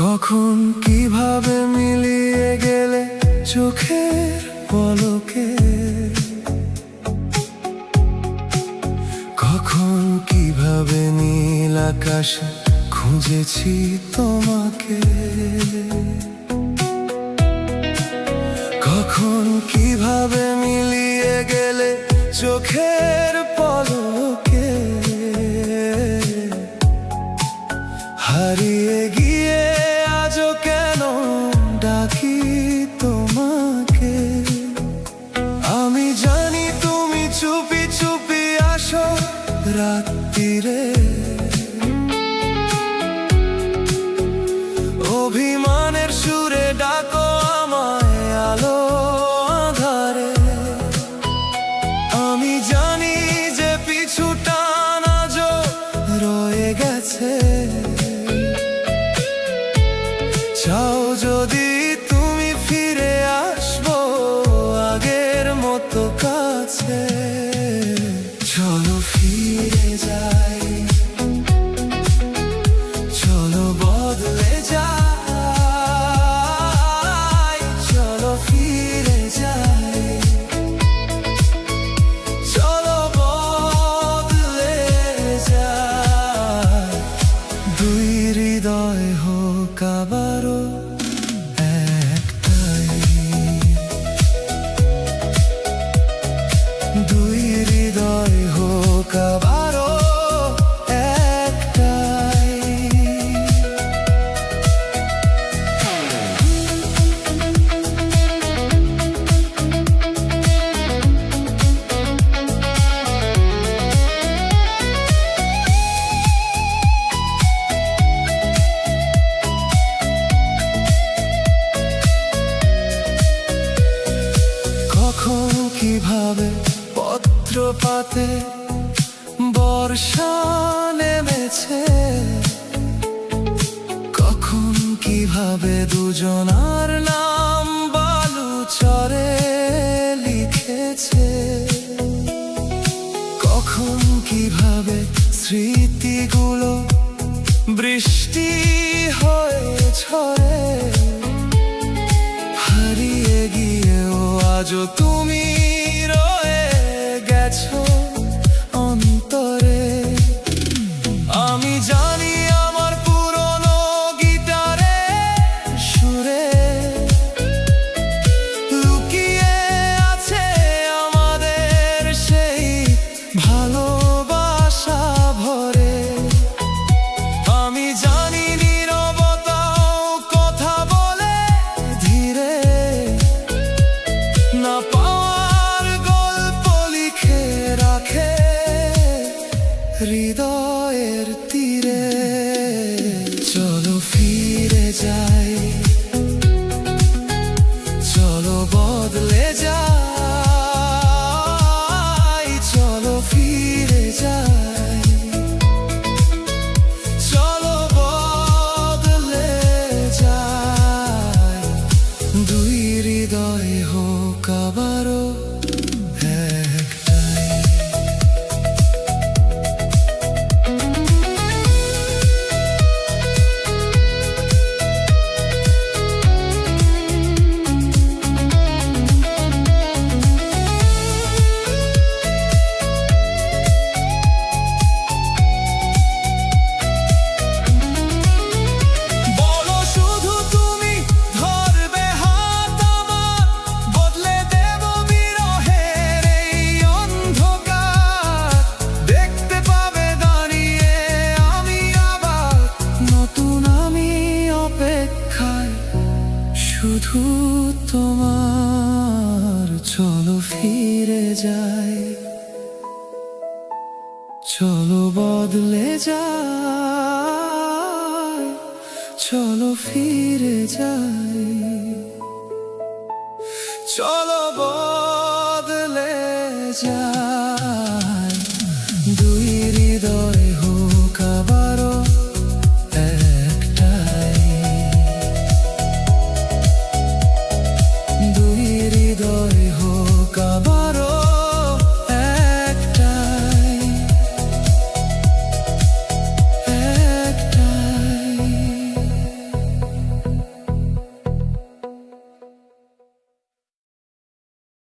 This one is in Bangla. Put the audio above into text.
কখন কিভাবে মিলিয়ে গেলে চোখের পলকে, কখন কিভাবে নীল আকাশে খুঁজেছি তোমাকে, কখন কিভাবে মিলিয়ে গেলে চোখের পলকে, হারিয়ে গিয়ে আজও কেন ডাকি তোমাকে। আমি জানি তুমি চুপি চুপি আসো রাত্রিরে, অভিমানের সুরে ডাকো আমায় আলো আঁধারে। আমি জানি যে পিছু টান আজও রয়ে গেছে, চাও যদি তুমি ফিরে আসবো আগের মতো কাছে। চলো ফিরে যাই, চলো বদলে যাই, চলো ফিরে যাই, চলো বদলে যাই। দুই হৃদয় হোক আবারও একটাই, দুই হৃদয় হোক আবারও একটাই। কখন কিভাবে পত্র পাতে বর্ষা নেমেছে, কখন কিভাবে দুজনার নাম বালুচরে লিখেছে, কখন কিভাবে স্মৃতিগুলো বৃষ্টি হয়ে ঝরে, হারিয়ে গিয়েও আজও তুমি রয়ে গেছো অন্তরে। আমি জানি আমার পুরনো গিটারে সুরে লুকিয়ে আছে আমাদের সেই ভালোবাসা ভরে। আমি জানি নীরবতাও কথা বলে ধীরে, না পাওয়ার গল্প লিখে রাখে হৃদয়ের তীরে। চলো ফিরে যাই, চলো বদলে যাই, চলো ফিরে যাই, চলো বদলে যাই। দুই হৃদয় হোক আবারও একটাই। বলো শুধু তুমি ধরবে হাত আমার, বদলে দেব বিরহের এই অন্ধকার। দেখতে পাবে দাঁড়িয়ে আমি আবার নতুন আমি অপেক্ষায় শুধু তোমার। চলো ফিরে যাই, চলো বদলে যাই, চলো ফিরে যাই, চলো বদলে যাই। দুই হৃদয়